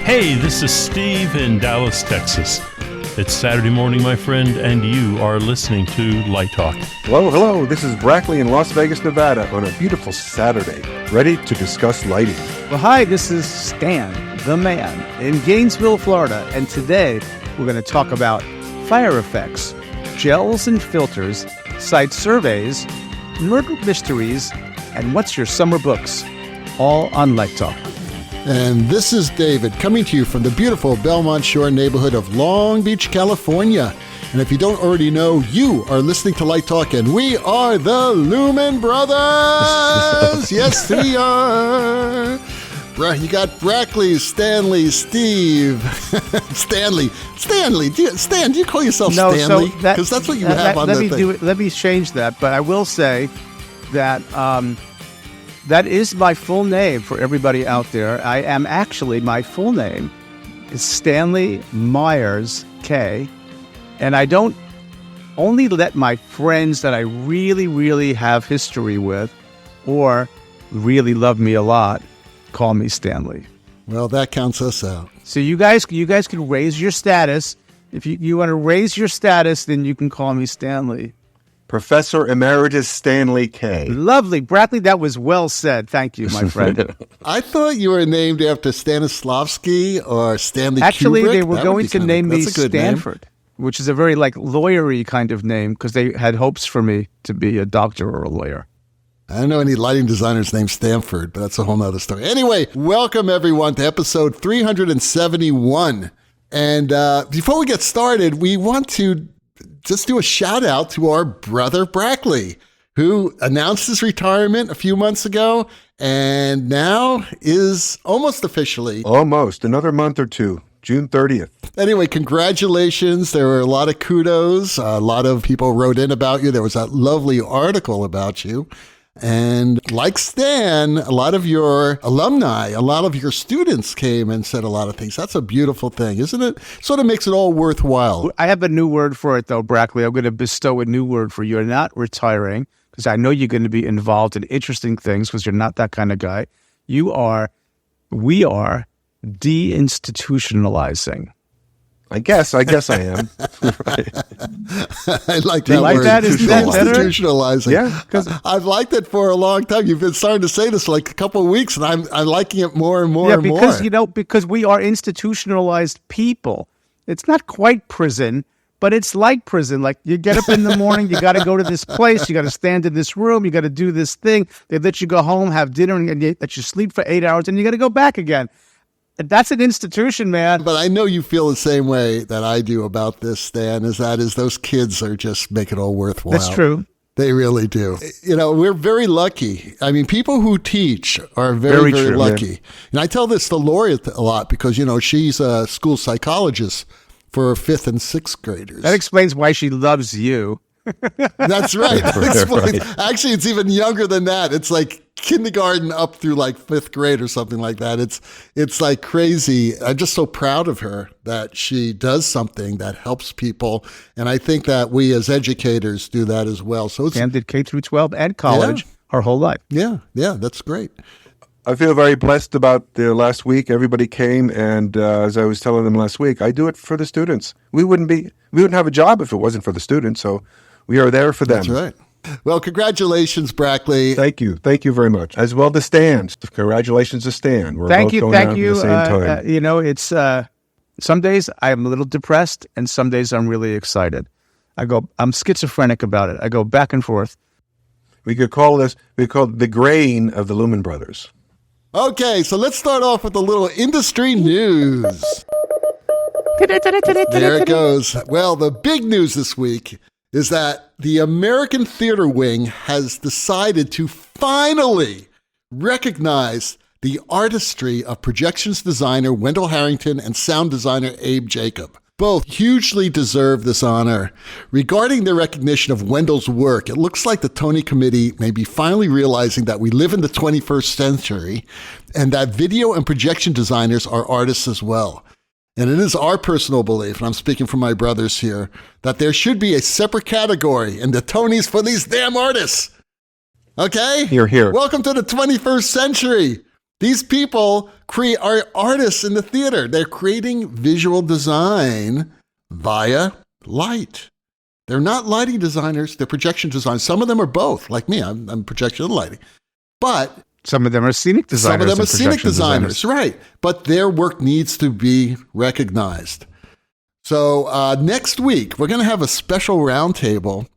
Hey, this is Steve in Dallas, Texas. It's Saturday morning, my friend, and you are listening to Light Talk. Hello. This is Brackley in Las Vegas, Nevada on a beautiful Saturday, ready to discuss lighting. Well, hi, this is Stan, the man, in Gainesville, Florida, and today we're going to talk about fire effects, gels and filters, site surveys, murder mysteries, and what's your summer books, all on Light Talk. And this is David coming to you from the beautiful Belmont Shore neighborhood of Long Beach, California. And if you don't already know, you are listening to Light Talk, and we are the Lumen Brothers. Yes, we are. You got Brackley, Stanley, Steve, Stanley. Stan, do you call yourself Stanley? Because that's what you have on the thing. Let me change that, but I will say that that is my full name for everybody out there. I am actually, my full name is Stanley Myers K. And I don't only let my friends that I really, really have history with or really love me a lot call me Stanley. Well, that counts us out. So you guys can raise your status. If you want to raise your status, then you can call me Stanley. Professor Emeritus Stanley K. Lovely. Brackley, that was well said. Thank you, my friend. I thought you were named after Stanislavski or Stanley Actually, Kubrick. They were going to name me Stanford, which is a very lawyery kind of name because they had hopes for me to be a doctor or a lawyer. I don't know any lighting designers named Stanford, but that's a whole other story. Anyway, welcome everyone to episode 371. And before we get started, we want to just do a shout out to our brother Brackley, who announced his retirement a few months ago and now is almost officially. Almost. Another month or two. June 30th. Anyway, congratulations. There were a lot of kudos. A lot of people wrote in about you. There was that lovely article about you. And like Stan, a lot of your alumni, a lot of your students came and said a lot of things. That's a beautiful thing, isn't it? Sort of makes it all worthwhile. I have a new word for it, though, Brackley. I'm going to bestow a new word for you. You're not retiring, because I know you're going to be involved in interesting things, because you're not that kind of guy. We are deinstitutionalizing. I guess I am. Right. I like that you like word. That? Isn't that better? Institutionalizing. Yeah. Because I've liked it for a long time. You've been starting to say this for like a couple of weeks, and I'm liking it more and more and more. Because we are institutionalized people. It's not quite prison, but it's like prison. Like you get up in the morning, you got to go to this place, you got to stand in this room, you got to do this thing. They let you go home, have dinner, and let you sleep for 8 hours, and you got to go back again. That's an institution, man. But I know you feel the same way that I do about this, Stan, is those kids are just make it all worthwhile. That's true. They really do. We're very lucky. I mean, people who teach are very, very lucky. Yeah. And I tell this to Lori a lot because, she's a school psychologist for 5th and 6th graders. That explains why she loves you. That's right. Right. Actually, it's even younger than that. It's like kindergarten up through like 5th grade or something like that. It's like crazy. I'm just so proud of her that she does something that helps people. And I think that we as educators do that as well. So Sam did K through 12 and college her whole life. Yeah, that's great. I feel very blessed about the last week. Everybody came, and as I was telling them last week, I do it for the students. We wouldn't have a job if it wasn't for the students. So we are there for them. That's right. Well, congratulations, Brackley. Thank you very much. As well to Stan. Congratulations to Stan. We're thank both you, going thank out you. At the same time. It's some days I'm a little depressed, and some days I'm really excited. I'm schizophrenic about it. I go back and forth. We call it the grain of the Lumen Brothers. Okay, so let's start off with a little industry news. There it goes. Well, the big news this week is that the American Theater Wing has decided to finally recognize the artistry of projections designer Wendall Harrington and sound designer Abe Jacob. Both hugely deserve this honor. Regarding the recognition of Wendall's work, it looks like the Tony Committee may be finally realizing that we live in the 21st century and that video and projection designers are artists as well. And it is our personal belief, and I'm speaking for my brothers here, that there should be a separate category in the Tonys for these damn artists. Okay? Here. Welcome to the 21st century. These people are artists in the theater. They're creating visual design via light. They're not lighting designers. They're projection designers. Some of them are both, like me. I'm projection and lighting. But some of them are scenic designers. Some of them are scenic designers, right. But their work needs to be recognized. So next week, we're going to have a special roundtable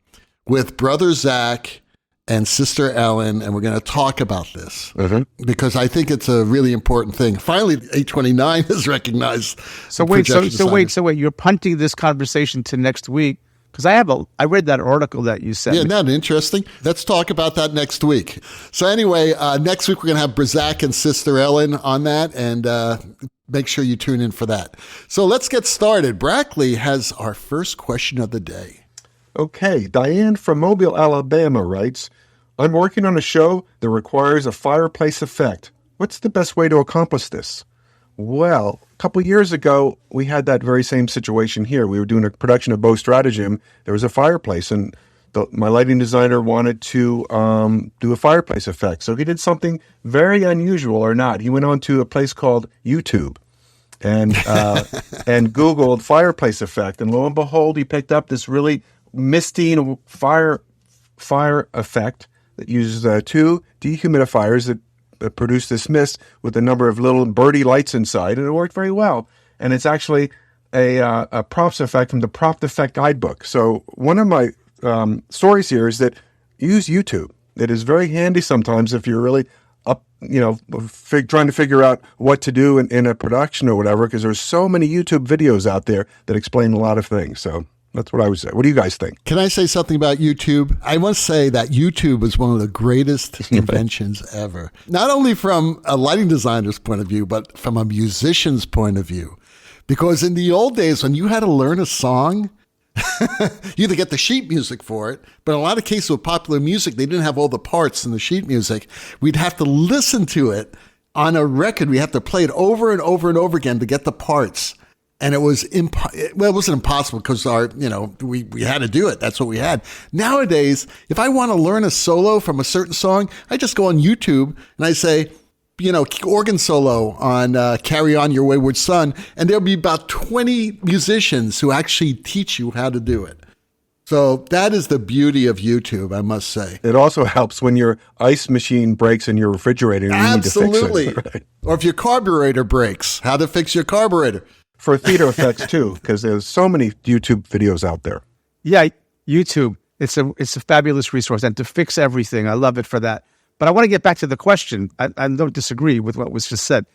with Brother Zach and Sister Ellen, and we're going to talk about this because I think it's a really important thing. Finally, 829 is recognized. So wait, you're punting this conversation to next week because I read that article that you sent. Yeah, isn't that interesting? Let's talk about that next week. So anyway, next week we're going to have Zach and Sister Ellen on that, and make sure you tune in for that. So let's get started. Brackley has our first question of the day. Okay, Diane from Mobile, Alabama writes, I'm working on a show that requires a fireplace effect. What's the best way to accomplish this? Well, a couple years ago, we had that very same situation here. We were doing a production of Beau Stratagem. There was a fireplace, and my lighting designer wanted to do a fireplace effect. So he did something very unusual, or not. He went on to a place called YouTube and Googled fireplace effect. And lo and behold, he picked up this really misty fire effect that uses two dehumidifiers that produce this mist with a number of little birdie lights inside, and it worked very well. And it's actually a props effect from the Prop Effect Guidebook. So one of my stories here is that use YouTube. It is very handy sometimes if you're really up, trying to figure out what to do in a production or whatever, because there's so many YouTube videos out there that explain a lot of things. So that's what I would say. What do you guys think? Can I say something about YouTube? I must say that YouTube is one of the greatest inventions ever. Not only from a lighting designer's point of view, but from a musician's point of view. Because in the old days, when you had to learn a song, you either get the sheet music for it, but in a lot of cases with popular music, they didn't have all the parts in the sheet music. We'd have to listen to it on a record. We have to play it over and over and over again to get the parts. And it was it wasn't impossible because we had to do it. That's what we had. Nowadays, if I want to learn a solo from a certain song, I just go on YouTube and I say, organ solo on Carry On Your Wayward Son, and there'll be about 20 musicians who actually teach you how to do it. So that is the beauty of YouTube, I must say. It also helps when your ice machine breaks in your refrigerator and you need to fix it. Right? Or if your carburetor breaks, how to fix your carburetor. For theater effects too, because there's so many YouTube videos out there. Yeah, YouTube. It's a fabulous resource, and to fix everything, I love it for that. But I want to get back to the question. I don't disagree with what was just said.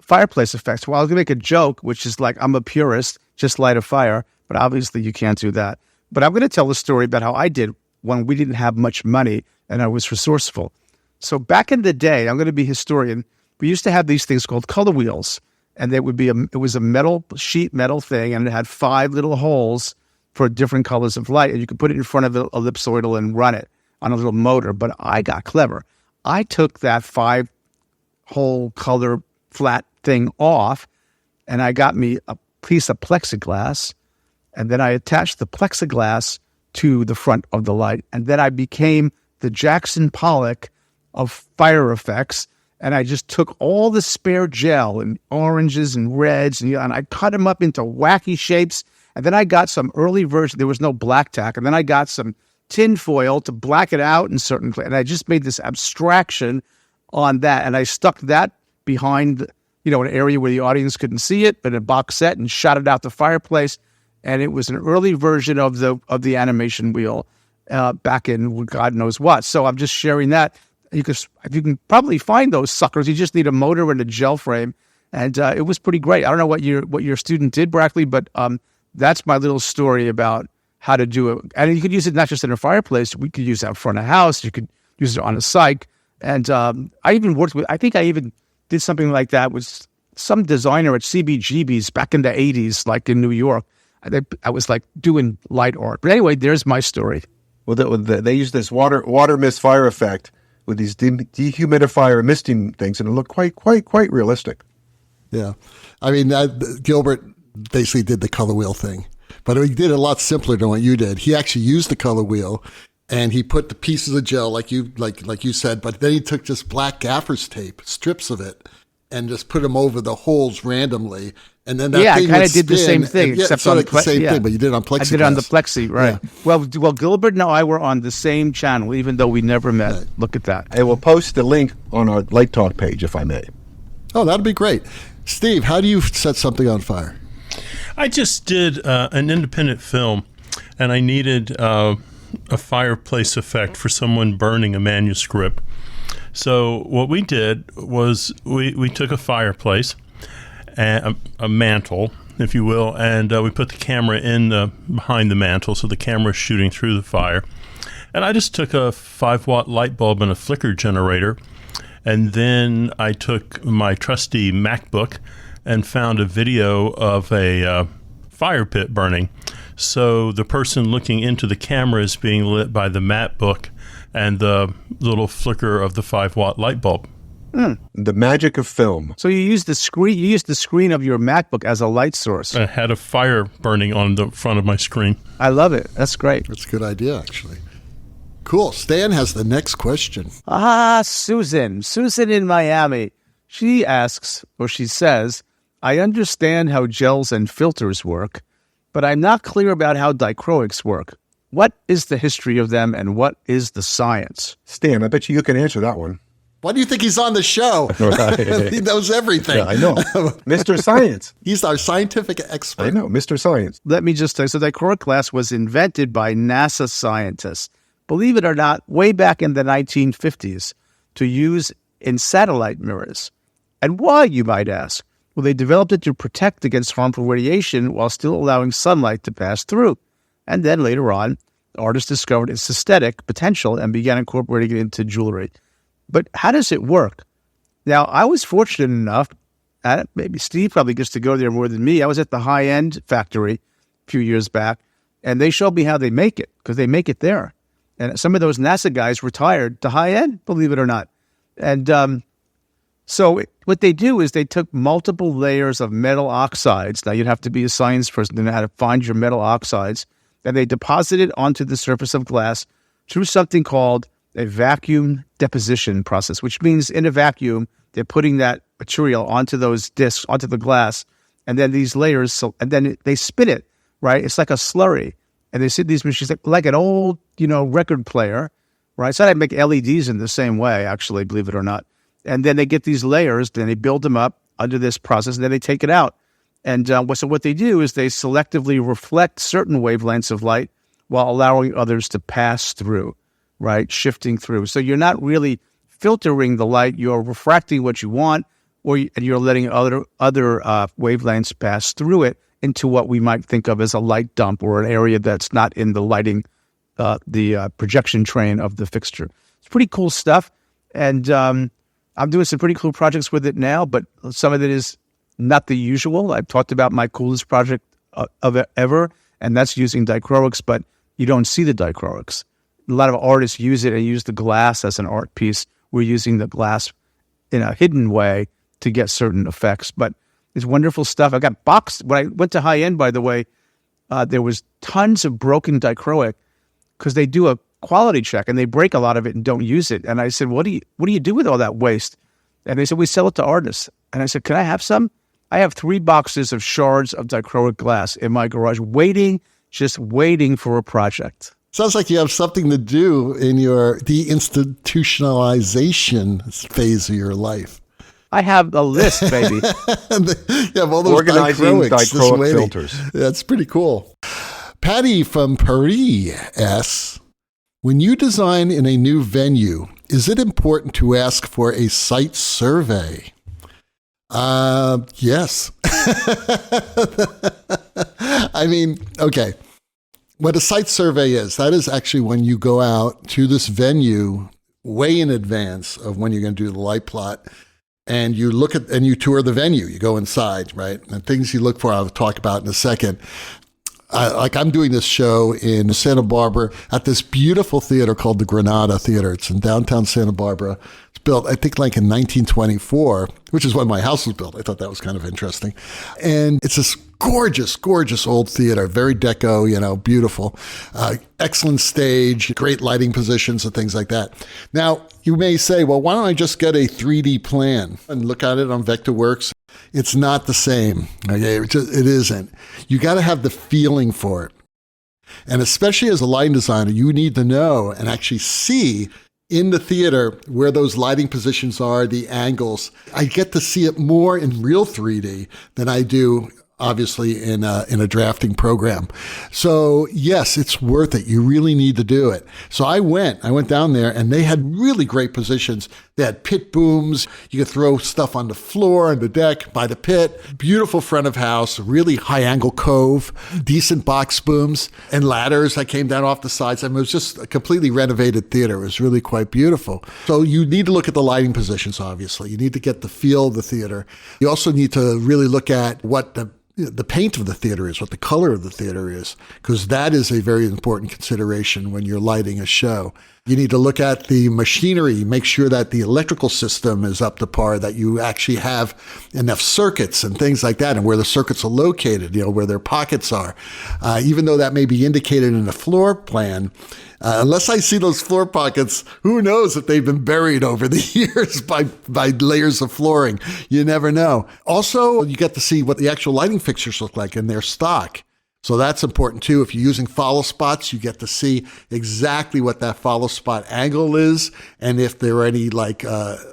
Fireplace effects. Well, I was going to make a joke, which is like, I'm a purist, just light a fire. But obviously you can't do that. But I'm going to tell a story about how I did when we didn't have much money and I was resourceful. So back in the day, I'm going to be historian, we used to have these things called color wheels. And it was a metal thing, and it had 5 little holes for different colors of light. And you could put it in front of an ellipsoidal and run it on a little motor. But I got clever. I took that 5-hole color flat thing off, and I got me a piece of plexiglass, and then I attached the plexiglass to the front of the light. And then I became the Jackson Pollock of fire effects. And I just took all the spare gel and oranges and reds, and I cut them up into wacky shapes. And then I got some early version. There was no black tack. And then I got some tin foil to black it out in certain places. And I just made this abstraction on that. And I stuck that behind, an area where the audience couldn't see it, but a box set, and shot it out the fireplace. And it was an early version of the animation wheel back in God knows what. So I'm just sharing that. You can probably find those suckers. You just need a motor and a gel frame, and it was pretty great. I don't know what your student did, Brackley, but that's my little story about how to do it. And you could use it not just in a fireplace. We could use it out front of house. You could use it on a cyc. And I even did something like that with some designer at CBGB's back in the 80s, like in New York. I was like doing light art. But anyway, there's my story. Well, they use this water mist fire effect with these dehumidifier misting things, and it looked quite realistic. Yeah. I mean, Gilbert basically did the color wheel thing, but he did it a lot simpler than what you did. He actually used the color wheel, and he put the pieces of gel like you said, but then he took just black gaffer's tape, strips of it, and just put them over the holes randomly. And then that thing I kind of did the spin, same thing, and, except sort on of the same yeah. thing, but you did it on plexiglass. I did it on the plexi, right? Yeah. Well, Gilbert and I were on the same channel, even though we never met. Right. Look at that. I will post the link on our Light Talk page, if I may. Oh, that'd be great. Steve, how do you set something on fire? I just did an independent film, and I needed a fireplace effect for someone burning a manuscript. So what we did was we took a fireplace, and a mantle, if you will, and we put the camera behind the mantle, so the camera is shooting through the fire. And I just took a 5-watt light bulb and a flicker generator, and then I took my trusty MacBook and found a video of a fire pit burning. So the person looking into the camera is being lit by the MacBook and the little flicker of the 5-watt light bulb. The magic of film. So you use the screen. You use the screen of your MacBook as a light source. I had a fire burning on the front of my screen. I love it. That's great. That's a good idea, actually. Cool. Stan has the next question. Susan in Miami. She asks, or she says, I understand how gels and filters work, but I'm not clear about how dichroics work. What is the history of them, and what is the science? Stan, I bet you can answer that one. Why do you think he's on the show? Right. He knows everything. Yeah, I know. Mr. Science. He's our scientific expert. I know, Mr. Science. Let me just tell you, so dichroic glass was invented by NASA scientists, believe it or not, way back in the 1950s, to use in satellite mirrors. And why, you might ask? Well, they developed it to protect against harmful radiation while still allowing sunlight to pass through. And then later on, artists discovered its aesthetic potential and began incorporating it into jewelry. But how does it work? Now, I was fortunate enough, maybe Steve probably gets to go there more than me. I was at the high-end factory a few years back, and they showed me how they make it, because they make it there. And some of those NASA guys retired to high-end, believe it or not. And so what they do is they took multiple layers of metal oxides. Now, you'd have to be a science person to know how to find your metal oxides. And they deposit it onto the surface of glass through something called a vacuum deposition process, which means in a vacuum, they're putting that material onto those discs, onto the glass, and then these layers, and then they spin it, right? It's like a slurry. And they sit these machines like an old, record player, right? So they make LEDs in the same way, actually, believe it or not. And then they get these layers, then they build them up under this process, and then they take it out. And so what they do is they selectively reflect certain wavelengths of light while allowing others to pass through, right? Shifting through. So you're not really filtering the light. You're refracting what you want, and you're letting other wavelengths pass through it into what we might think of as a light dump, or an area that's not in the lighting, the projection train of the fixture. It's pretty cool stuff. And I'm doing some pretty cool projects with it now, but some of it is not the usual. I've talked about my coolest project of ever, and that's using dichroics, but you don't see the dichroics. A lot of artists use it and use the glass as an art piece. We're using the glass in a hidden way to get certain effects, but it's wonderful stuff. I got boxed. When I went to high end, by the way, there was tons of broken dichroic because they do a quality check and they break a lot of it and don't use it. And I said, what do you do with all that waste? And they said, we sell it to artists. And I said, can I have some? I have 3 boxes of shards of dichroic glass in my garage just waiting for a project. Sounds like you have something to do in your deinstitutionalization phase of your life. I have a list, baby. You have all those organizing dichroic waiting. filters. That's pretty cool. Patty from Paris asks, when you design in a new venue, is it important to ask for a site survey? Yes. I mean, okay. What a site survey is, that is actually when you go out to this venue way in advance of when you're going to do the light plot, and you look at and you tour the venue. You go inside, right? And things you look for, I'll talk about in a second. I'm doing this show in Santa Barbara at this beautiful theater called the Granada Theater. It's in downtown Santa Barbara. It's built, I think, like in 1924, which is when my house was built. I thought that was kind of interesting. And it's this gorgeous, gorgeous old theater, very deco, beautiful, excellent stage, great lighting positions and things like that. Now, you may say, well, why don't I just get a 3D plan and look at it on Vectorworks? It's not the same. Okay, it isn't. You got to have the feeling for it. And especially as a lighting designer, you need to know and actually see in the theater where those lighting positions are, the angles. I get to see it more in real 3D than I do obviously in a drafting program. So yes, it's worth it. You really need to do it. So I went down there and they had really great positions. They had pit booms. You could throw stuff on the floor, on the deck, by the pit. Beautiful front of house, really high angle cove, decent box booms and ladders that came down off the sides. I mean, it was just a completely renovated theater. It was really quite beautiful. So you need to look at the lighting positions, obviously. You need to get the feel of the theater. You also need to really look at what the paint of the theater is, what the color of the theater is, because that is a very important consideration when you're lighting a show. You need to look at the machinery, make sure that the electrical system is up to par, that you actually have enough circuits and things like that, and where the circuits are located, where their pockets are. Even though that may be indicated in the floor plan, unless I see those floor pockets, who knows if they've been buried over the years by layers of flooring. You never know. Also, you get to see what the actual lighting fixtures look like in their stock. So that's important too. If you're using follow spots, you get to see exactly what that follow spot angle is, and if there are any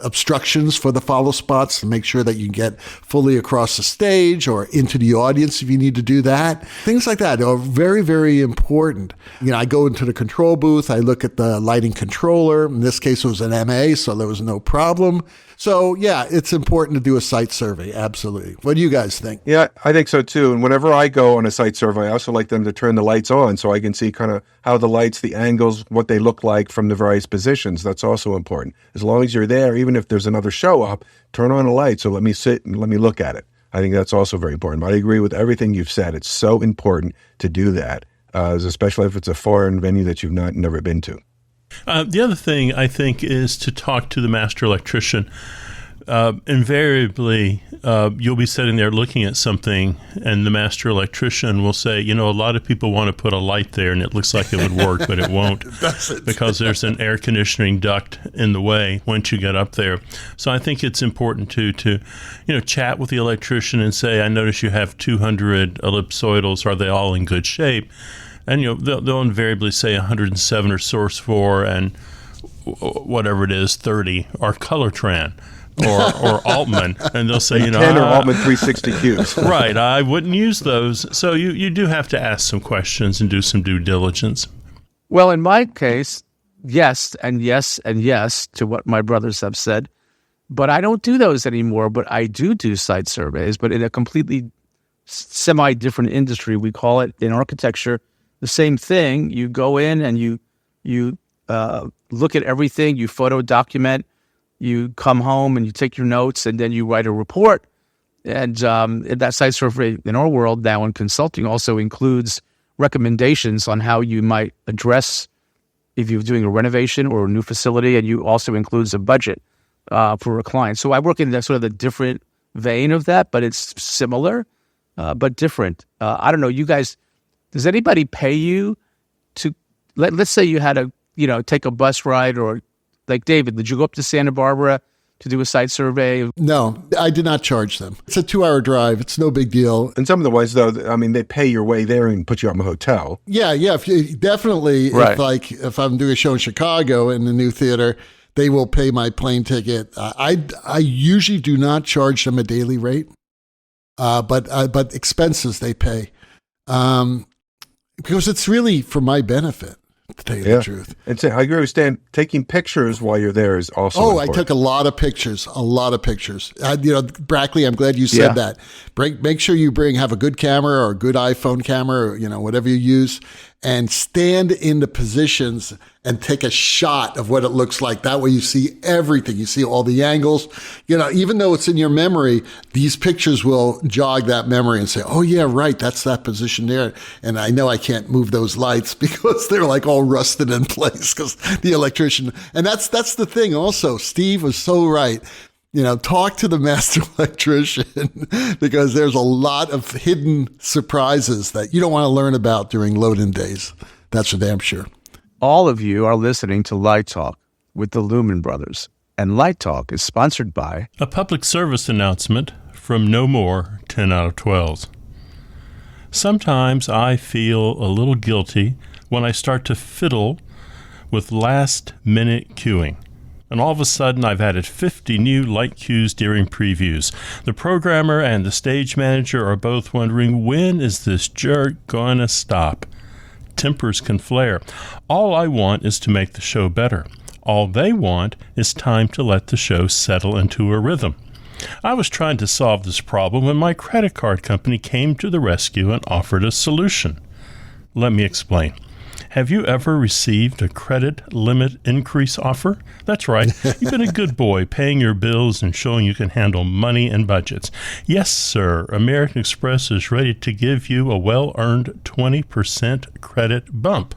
obstructions for the follow spots, to make sure that you get fully across the stage or into the audience if you need to do that. Things like that are very, very important. I go into the control booth, I look at the lighting controller. In this case, it was an MA, so there was no problem. So yeah, it's important to do a site survey. Absolutely. What do you guys think? Yeah, I think so too. And whenever I go on a site survey, I also like them to turn the lights on so I can see kind of how the lights, the angles, what they look like from the various positions. That's also important. As long as you're there, even if there's another show up, turn on a light. So let me sit and let me look at it. I think that's also very important. But I agree with everything you've said. It's so important to do that, especially if it's a foreign venue that you've never been to. The other thing I think is to talk to the master electrician. Invariably, you'll be sitting there looking at something, and the master electrician will say, a lot of people want to put a light there, and it looks like it would work, but it won't, because there's an air conditioning duct in the way once you get up there. So I think it's important to chat with the electrician and say, I notice you have 200 ellipsoidals. Are they all in good shape? And they'll invariably say 107 are Source 4 and whatever it is, 30 are Colortran or Altman, and they'll say, 10 are Altman 360Qs. Right, I wouldn't use those. So you do have to ask some questions and do some due diligence. Well, in my case, yes and yes and yes to what my brothers have said, but I don't do those anymore. But I do site surveys, but in a completely semi-different industry. We call it in architecture the same thing. You go in and you look at everything, you photo document, you come home and you take your notes, and then you write a report. And that site survey in our world now in consulting also includes recommendations on how you might address if you're doing a renovation or a new facility, and you also includes a budget for a client. So I work in the sort of the different vein of that, but it's similar, but different. I don't know, you guys, does anybody pay you to, let's say you had to, take a bus ride, or like David, did you go up to Santa Barbara to do a site survey? No, I did not charge them. It's a 2-hour drive. It's no big deal. And some of the ways, though, they pay your way there and put you up in a hotel. Yeah. Definitely. Right. If I'm doing a show in Chicago in the new theater, they will pay my plane ticket. I usually do not charge them a daily rate, but expenses they pay, because it's really for my benefit, to tell you the truth. And I agree with Stan. Taking pictures while you're there is also important. I took a lot of pictures. Brackley, I'm glad you said that. Make sure you have a good camera or a good iPhone camera, or, whatever you use, and stand in the positions and take a shot of what it looks like. That way you see everything. You see all the angles. Even though it's in your memory, these pictures will jog that memory and say, oh yeah, right, that's that position there. And I know I can't move those lights because they're like all rusted in place because the electrician. And that's the thing also. Steve was so right. talk to the master electrician because there's a lot of hidden surprises that you don't want to learn about during load-in days. That's for damn sure. All of you are listening to Light Talk with the Lumen Brothers. And Light Talk is sponsored by a public service announcement from No More 10 out of 12s. Sometimes I feel a little guilty when I start to fiddle with last-minute queuing. And all of a sudden, I've added 50 new light cues during previews. The programmer and the stage manager are both wondering, when is this jerk going to stop? Tempers can flare. All I want is to make the show better. All they want is time to let the show settle into a rhythm. I was trying to solve this problem when my credit card company came to the rescue and offered a solution. Let me explain. Have you ever received a credit limit increase offer? That's right. You've been a good boy, paying your bills and showing you can handle money and budgets. Yes, sir. American Express is ready to give you a well-earned 20% credit bump.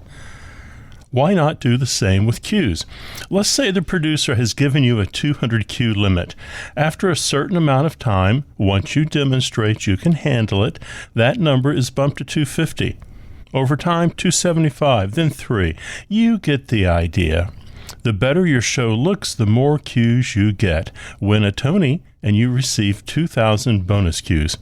Why not do the same with cues? Let's say the producer has given you a 200 cue limit. After a certain amount of time, once you demonstrate you can handle it, that number is bumped to 250. Over time, 275, then 3. You get the idea. The better your show looks, the more cues you get. Win a Tony, and you receive 2,000 bonus cues.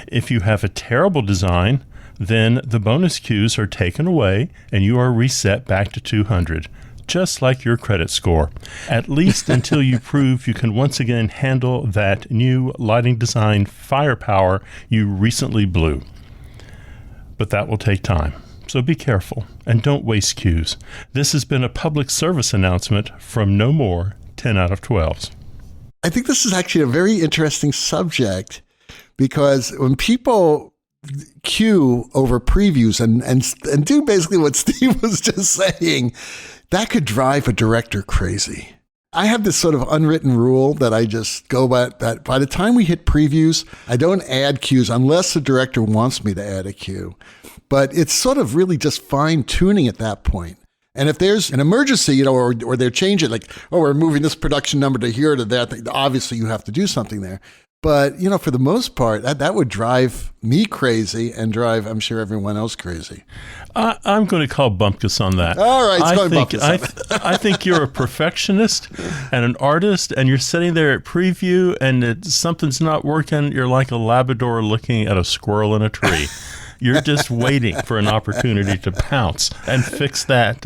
If you have a terrible design, then the bonus cues are taken away, and you are reset back to 200, just like your credit score. At least until you prove you can once again handle that new lighting design firepower you recently blew. But that will take time, so be careful and don't waste cues. This has been a public service announcement from No More 10 out of 12s. I think this is actually a very interesting subject because when people cue over previews and do basically what Steve was just saying, that could drive a director crazy. I have this sort of unwritten rule that I just go by, that by the time we hit previews, I don't add cues unless the director wants me to add a cue. But it's sort of really just fine tuning at that point. And if there's an emergency, or they're changing, like, oh, we're moving this production number to here to that, obviously you have to do something there. But, for the most part, that would drive me crazy and drive, I'm sure, everyone else crazy. I'm going to call Bumpkus on that. All right, Bumpkus. I think you're a perfectionist and an artist, and you're sitting there at preview, and something's not working. You're like a Labrador looking at a squirrel in a tree. You're just waiting for an opportunity to pounce and fix that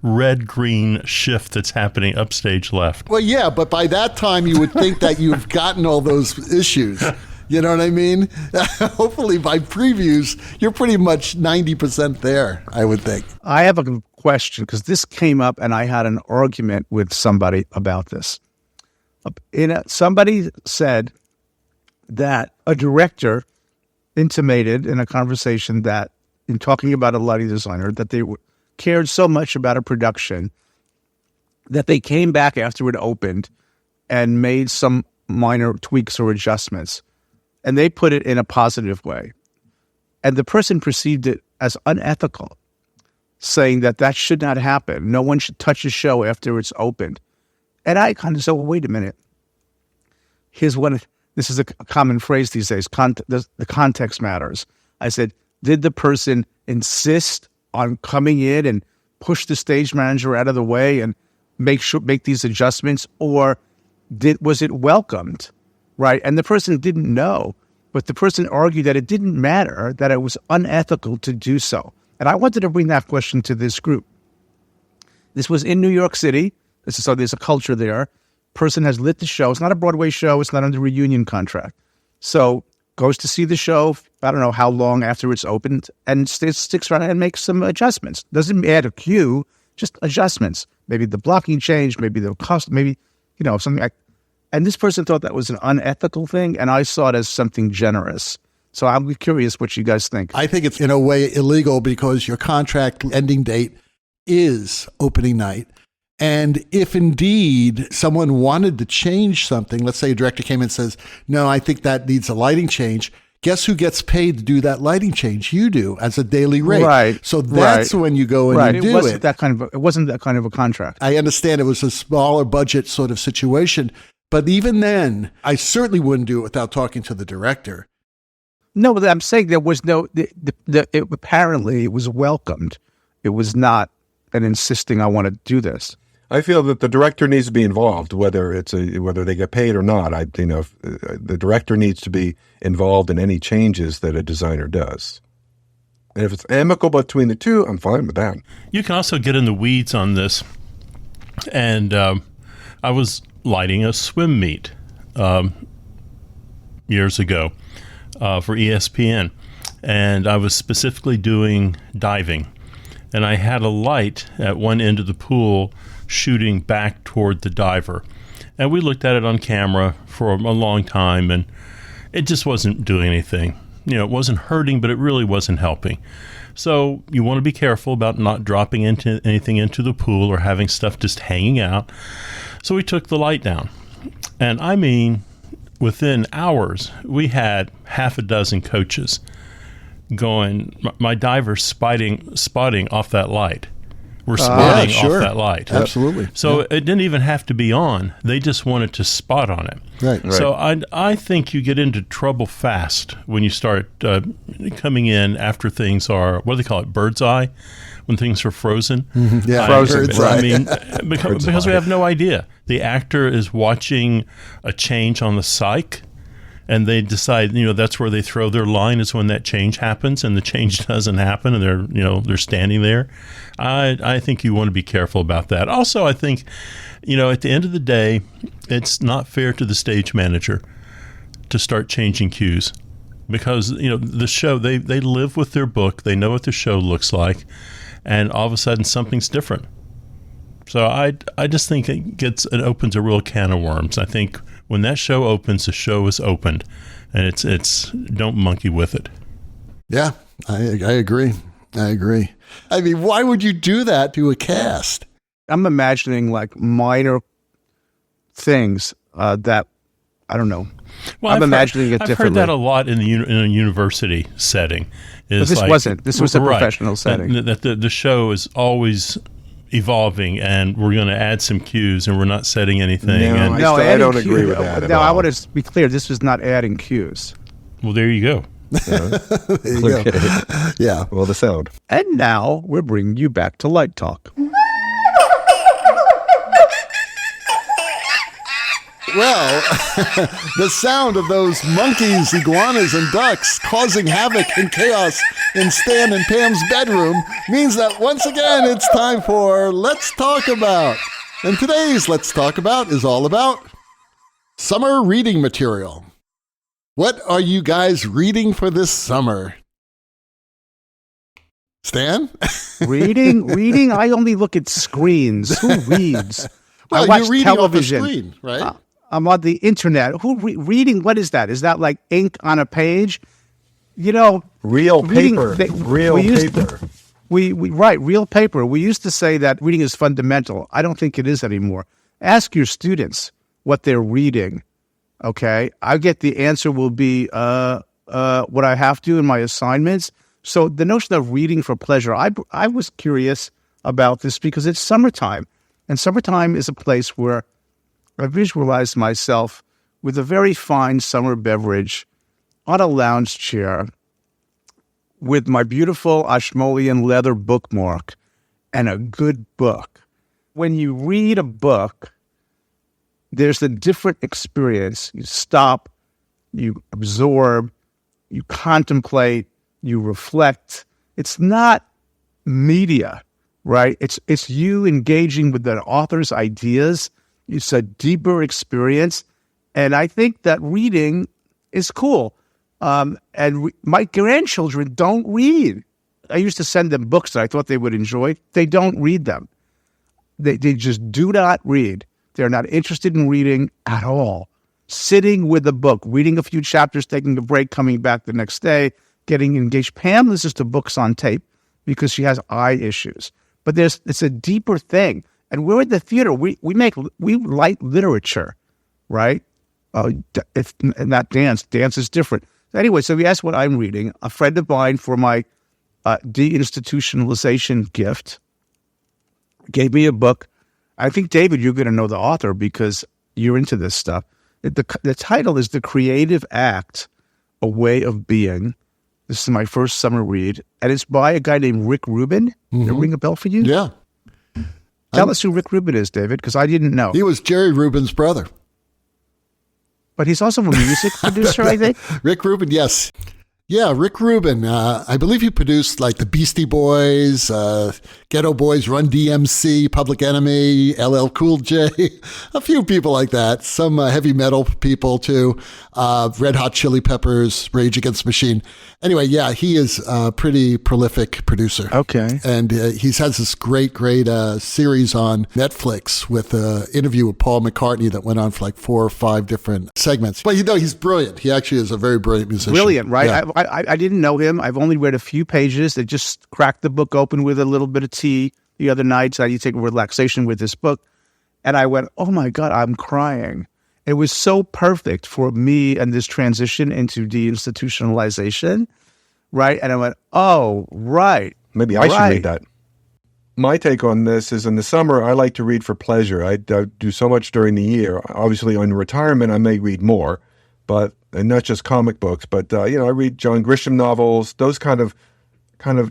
red-green shift that's happening upstage left. Well, yeah, but by that time you would think that you've gotten all those issues. You know what I mean? Hopefully by previews, you're pretty much 90% there, I would think. I have a question because this came up and I had an argument with somebody about this. Somebody said that a director intimated in a conversation that, in talking about a lighting designer, that they cared so much about a production that they came back after it opened and made some minor tweaks or adjustments. And they put it in a positive way. And the person perceived it as unethical, saying that should not happen. No one should touch a show after it's opened. And I kind of said, well, wait a minute. This is a common phrase these days, the context matters. I said, did the person insist on coming in and push the stage manager out of the way and make these adjustments, or was it welcomed, right? And the person didn't know, but the person argued that it didn't matter, that it was unethical to do so. And I wanted to bring that question to this group. This was in New York City. So there's a culture there. Person has lit the show. It's not a Broadway show. It's not under a union contract. So goes to see the show, I don't know how long after it's opened, and sticks around and makes some adjustments. Doesn't add a cue, just adjustments. Maybe the blocking change, maybe the cost, maybe, something like. And this person thought that was an unethical thing, and I saw it as something generous. So I'm curious what you guys think. I think it's in a way illegal because your contract ending date is opening night. And if indeed someone wanted to change something, let's say a director came in and says, no, I think that needs a lighting change. Guess who gets paid to do that lighting change? You do, as a daily rate. Right. So that's when you go and you do it. It wasn't that kind of a contract. I understand it was a smaller budget sort of situation, But even then, I certainly wouldn't do it without talking to the director. No, but I'm saying there was no. Apparently, it was welcomed. It was not an insisting. I want to do this. I feel that the director needs to be involved, whether they get paid or not. The director needs to be involved in any changes that a designer does. And if it's amicable between the two, I'm fine with that. You can also get in the weeds on this. And I was lighting a swim meet years ago for ESPN, and I was specifically doing diving. And I had a light at one end of the pool shooting back toward the diver. And we looked at it on camera for a long time, and it just wasn't doing anything. It wasn't hurting, but it really wasn't helping. So you want to be careful about not dropping anything into the pool or having stuff just hanging out. So we took the light down. And I mean, within hours, we had half a dozen coaches going, my divers spotting off that light. We're spotting off that light. Absolutely. So it didn't even have to be on. They just wanted to spot on it. Right. So I think you get into trouble fast when you start coming in after things are, what do they call it, bird's eye? When things are frozen. Mm-hmm. Yeah, frozen. I mean, because we have no idea. The actor is watching a change on the psych, and they decide, that's where they throw their line, is when that change happens, and the change doesn't happen, and they're standing there. I think you want to be careful about that. Also, I think, at the end of the day, it's not fair to the stage manager to start changing cues, because the show, they live with their book, they know what the show looks like, and all of a sudden something's different. So I just think it opens a real can of worms. I think when that show opens, the show is opened, and it's don't monkey with it. Yeah, I agree. I mean, why would you do that to a cast? I'm imagining like minor things that, I don't know. Well, I'm imagining it differently. I've heard that a lot in a university setting. But this wasn't. This was a professional setting. That the show is always evolving, and we're going to add some cues, and we're not setting anything. I don't agree with that. No, I want to be clear. This was not adding cues. Well, there you go. There you go. Yeah. Well, the sound. And now we're bringing you back to Light Talk. Well, the sound of those monkeys, iguanas, and ducks causing havoc and chaos in Stan and Pam's bedroom means that once again it's time for Let's Talk About. And today's Let's Talk About is all about summer reading material. What are you guys reading for this summer? Stan? Reading? I only look at screens. Who reads? Well, I watch you're reading television. off the screen, right? I'm on the internet. Reading? What is that? Is that like ink on a page? Real paper. Real paper. Real paper. We used to say that reading is fundamental. I don't think it is anymore. Ask your students what they're reading. Okay, I get the answer will be what I have to in my assignments. So the notion of reading for pleasure, I was curious about this because it's summertime, and summertime is a place where I visualize myself with a very fine summer beverage on a lounge chair with my beautiful Ashmolean leather bookmark and a good book. When you read a book, there's a different experience. You stop, you absorb, you contemplate, you reflect. It's not media, right? It's you engaging with the author's ideas. It's a deeper experience. And I think that reading is cool. My grandchildren don't read. I used to send them books that I thought they would enjoy. They don't read them. They just do not read. They're not interested in reading at all. Sitting with a book, reading a few chapters, taking a break, coming back the next day, getting engaged. Pam listens to books on tape because she has eye issues. But it's a deeper thing. And we're at the theater. We light literature, right? It's not dance. Dance is different. Anyway, so we asked what I'm reading. A friend of mine for my deinstitutionalization gift gave me a book. I think, David, you're going to know the author because you're into this stuff. The title is The Creative Act, A Way of Being. This is my first summer read, and it's by a guy named Rick Rubin. Does it ring a bell for you? Yeah. Tell us who Rick Rubin is, David, because I didn't know. He was Jerry Rubin's brother. But he's also a music producer, I think. Rick Rubin, yes. Yeah, Rick Rubin. I believe he produced like the Beastie Boys, Ghetto Boys, Run DMC, Public Enemy, LL Cool J, a few people like that. Some heavy metal people too. Red Hot Chili Peppers, Rage Against the Machine. Anyway, yeah, he is a pretty prolific producer. Okay. And he has this great series on Netflix with an interview with Paul McCartney that went on for like 4 or 5 different segments. But he's brilliant. He actually is a very brilliant musician. Brilliant, right? Yeah. I didn't know him. I've only read a few pages. They just cracked the book open with a little bit of tea the other night. So I need to take relaxation with this book. And I went, oh my God, I'm crying. It was so perfect for me and this transition into deinstitutionalization, right? And I went, oh, right. Maybe I should read that. My take on this is in the summer, I like to read for pleasure. I do so much during the year. Obviously, in retirement, I may read more, and not just comic books, but I read John Grisham novels, those kind of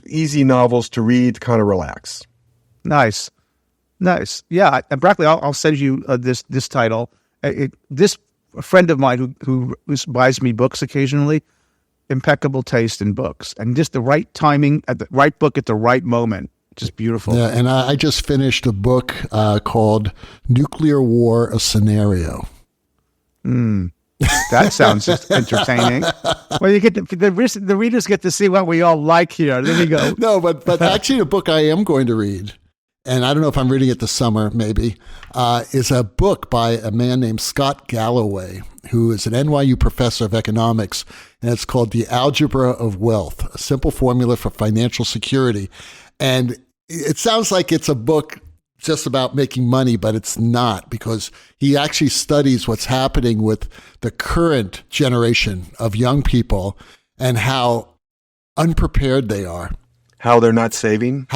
easy novels to read, kind of relax. Nice. Yeah, and Brackley, I'll send you this title. This friend of mine who buys me books occasionally, impeccable taste in books, and just the right timing, at the right book at the right moment. Just beautiful. Yeah, and I just finished a book called Nuclear War, A Scenario. That sounds just entertaining. Well, you get the readers get to see what we all like here. There you go. No, but actually, a book I am going to read, and I don't know if I'm reading it this summer, maybe, is a book by a man named Scott Galloway, who is an NYU professor of economics, and it's called The Algebra of Wealth, a simple formula for financial security. And it sounds like it's a book just about making money, but it's not, because he actually studies what's happening with the current generation of young people and how unprepared they are. How they're not saving,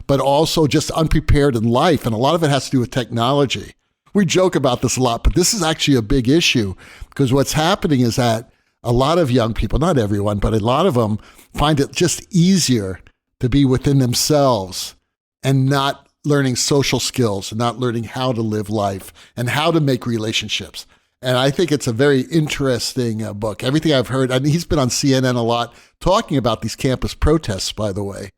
but also just unprepared in life. And a lot of it has to do with technology. We joke about this a lot, but this is actually a big issue, because what's happening is that a lot of young people, not everyone, but a lot of them find it just easier to be within themselves and not learning social skills and not learning how to live life and how to make relationships. And I think it's a very interesting book. Everything I've heard, and he's been on CNN a lot talking about these campus protests, by the way,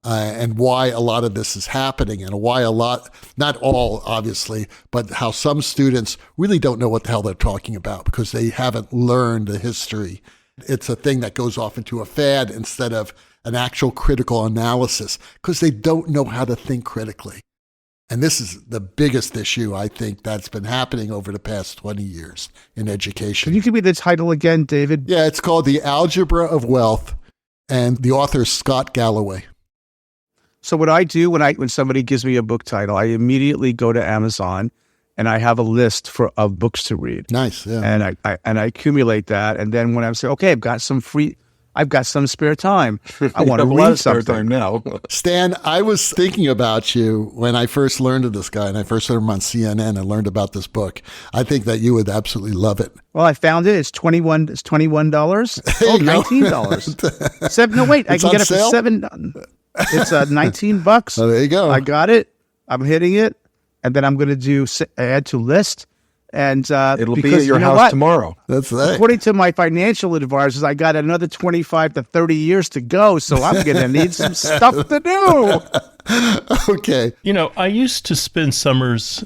and why a lot of this is happening, and why a lot, not all obviously, but how some students really don't know what the hell they're talking about because they haven't learned the history. It's a thing that goes off into a fad instead of an actual critical analysis, because they don't know how to think critically. And this is the biggest issue, I think, that's been happening over the past 20 years in education. Can you give me the title again, David? Yeah, it's called The Algebra of Wealth, and the author is Scott Galloway. So what I do when somebody gives me a book title, I immediately go to Amazon and I have a list of books to read. Nice, yeah. And I accumulate that, and then when I'm saying, okay, I've got some spare time, I want to read something. Spare time now. Stan, I was thinking about you when I first learned of this guy, and I first heard him on CNN and learned about this book. I think that you would absolutely love it. Well, I found it. It's $21. $19. No, wait. I can get it for $7. It's $19. Oh, there you go. I got it. I'm hitting it, and then I'm going to do add to list. And it'll be at your house tomorrow. That's right. According to my financial advisors, I got another 25 to 30 years to go, so I'm going to need some stuff to do. Okay. I used to spend summers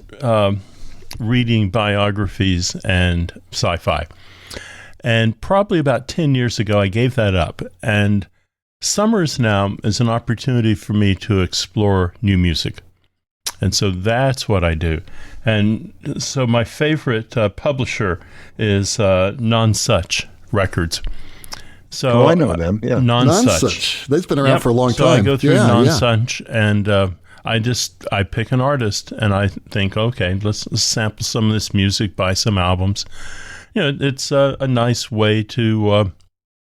reading biographies and sci-fi. And probably about 10 years ago, I gave that up. And summers now is an opportunity for me to explore new music. And so that's what I do. And so my favorite publisher is Nonsuch Records. So I know them. Yeah, Nonsuch. They've been around for a long time. So I go through Nonsuch, and I pick an artist, and I think, okay, let's sample some of this music, buy some albums. It's a nice way to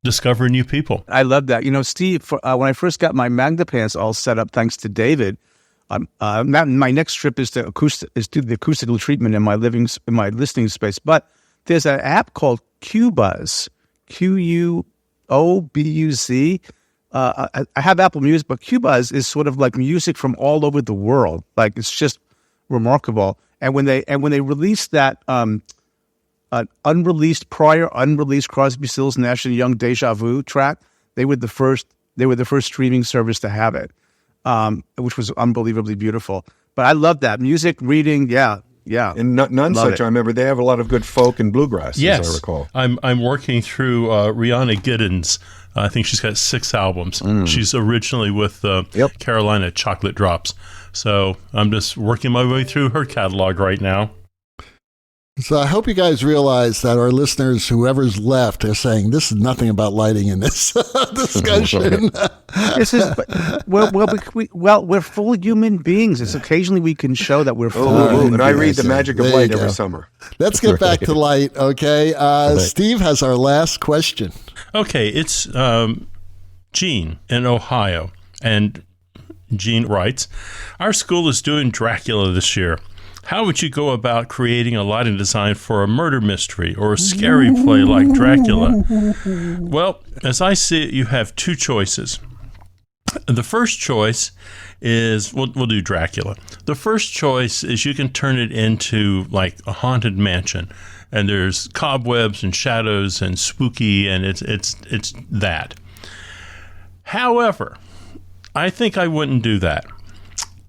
discover new people. I love that. Steve, when I first got my Magna Pants all set up, thanks to David, My next trip is to do the acoustical treatment in my listening space. But there's an app called Qbuzz, Qubuz. I have Apple Music, but Qbuzz is sort of like music from all over the world. Like, it's just remarkable. And when they released that unreleased Crosby, Stills, Nash and Young Deja Vu track, they were the first streaming service to have it, which was unbelievably beautiful. But I love that music, reading, yeah. And Nonsuch, I remember they have a lot of good folk and bluegrass, yes. as I recall. I'm working through Rihanna Giddens. I think she's got 6 albums. She's originally with Carolina Chocolate Drops. So I'm just working my way through her catalog right now. So I hope you guys realize that our listeners, whoever's left, are saying this is nothing about lighting in this discussion. This is we're full human beings. It's occasionally we can show that we're full. And I read The Magic of Light every summer. Let's get back to light, okay? Steve has our last question. Okay, it's Gene in Ohio, and Gene writes, "Our school is doing Dracula this year. How would you go about creating a lighting design for a murder mystery or a scary play like Dracula?" Well, as I see it, you have 2 choices. The first choice is, we'll do Dracula. The first choice is you can turn it into like a haunted mansion, and there's cobwebs and shadows and spooky, and it's that. However, I think I wouldn't do that.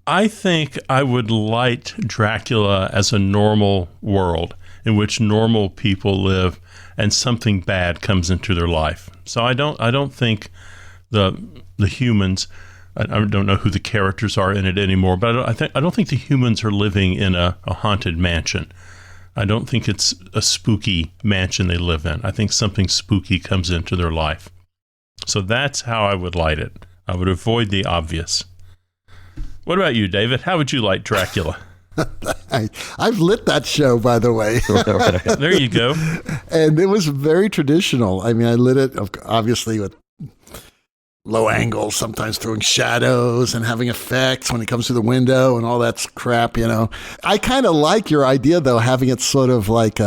I think I would light Dracula as a normal world in which normal people live and something bad comes into their life. So I don't think the humans, I don't know who the characters are in it anymore, but I don't think the humans are living in a haunted mansion. I don't think it's a spooky mansion they live in. I think something spooky comes into their life. So that's how I would light it. I would avoid the obvious. What about you, David? How would you light Dracula? I've lit that show, by the way. There you go. And it was very traditional. I mean, I lit it, obviously, with low angles, sometimes throwing shadows and having effects when it comes to the window and all that crap, you know. I kind of like your idea, though, having it sort of like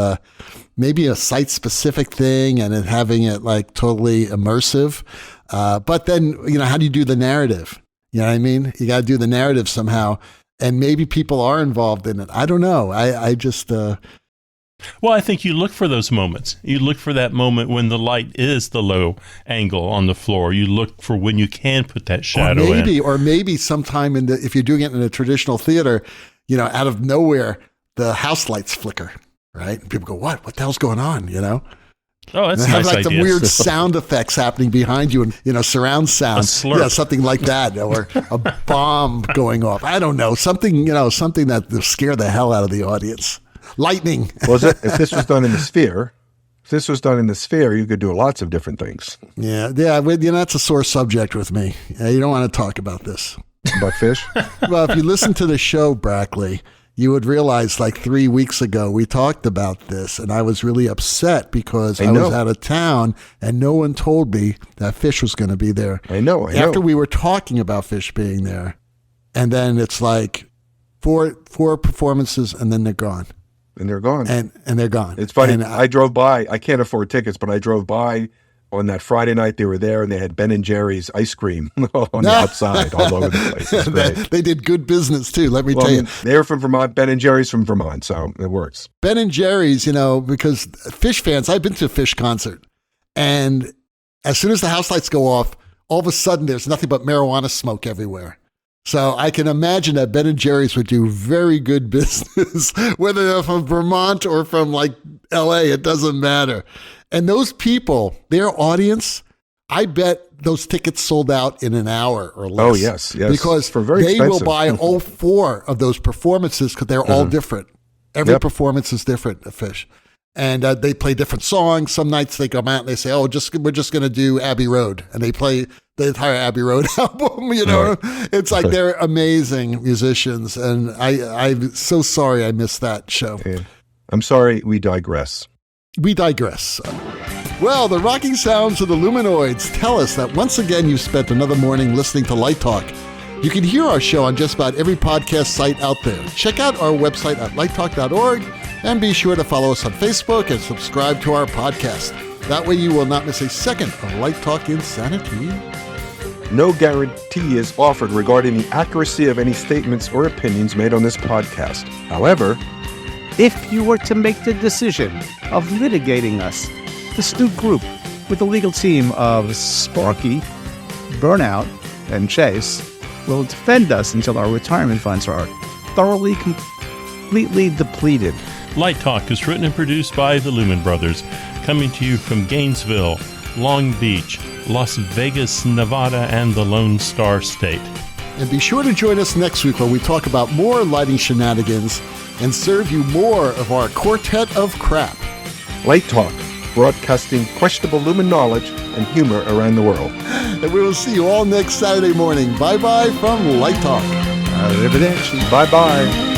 maybe a site-specific thing and then having it like totally immersive. But then, you know, how do you do the narrative? You know what I mean? You got to do the narrative somehow. And maybe people are involved in it. I don't know. I just... Well, I think you look for those moments. You look for that moment when the light is the low angle on the floor. You look for when you can put that shadow in. Or maybe sometime if you're doing it in a traditional theater, you know, out of nowhere, the house lights flicker, right? And people go, what? What the hell's going on, you know? Oh, that's and a nice like idea. Some weird sound effects happening behind you, and you know, surround sound, a slurp. Yeah, something like that, or a bomb going off. I don't know, something that will scare the hell out of the audience. Lightning. Well, if this was done in the Sphere, you could do lots of different things. Yeah. You know, that's a sore subject with me. You don't want to talk about this. About Phish? Well, if you listen to the show, Brackley, you would realize like 3 weeks ago we talked about this, and I was really upset because I was out of town and no one told me that Phish was going to be there. I know. After we were talking about Phish being there, and then it's like four performances and then they're gone. And they're gone. And they're gone. It's funny. And I drove by. I can't afford tickets, but I drove by on that Friday night. They were there, and they had Ben & Jerry's ice cream on the outside all over the place. It's great. They did good business, too, let me tell you. They're from Vermont. Ben & Jerry's from Vermont, so it works. Ben & Jerry's, you know, because Phish fans, I've been to a Phish concert, and as soon as the house lights go off, all of a sudden there's nothing but marijuana smoke everywhere. So I can imagine that Ben & Jerry's would do very good business, whether they're from Vermont or from like LA, it doesn't matter. And those people, their audience, I bet those tickets sold out in an hour or less. Oh, yes. Because for very they expensive. will buy all 4 of those performances because they're all different. Every performance is different at Phish. And they play different songs. Some nights they come out and they say, we're just going to do Abbey Road. And they play the entire Abbey Road album, you know. Right. It's like they're amazing musicians. And I'm so sorry I missed that show. Yeah. I'm sorry, we digress. We digress. Well, the rocking sounds of the Luminoids tell us that once again you've spent another morning listening to Light Talk. You can hear our show on just about every podcast site out there. Check out our website at lighttalk.org and be sure to follow us on Facebook and subscribe to our podcast. That way you will not miss a second of Light Talk Insanity. No guarantee is offered regarding the accuracy of any statements or opinions made on this podcast. However, If you were to make the decision of litigating us, this new group with a legal team of Sparky, Burnout, and Chase will defend us until our retirement funds are thoroughly, completely depleted. Light Talk is written and produced by the Lumen Brothers, coming to you from Gainesville, Long Beach, Las Vegas, Nevada, and the Lone Star State. And be sure to join us next week when we talk about more lighting shenanigans and serve you more of our quartet of crap. Light Talk, broadcasting questionable lumen knowledge and humor around the world. And we will see you all next Saturday morning. Bye-bye from Light Talk. Arrivederci. Bye-bye.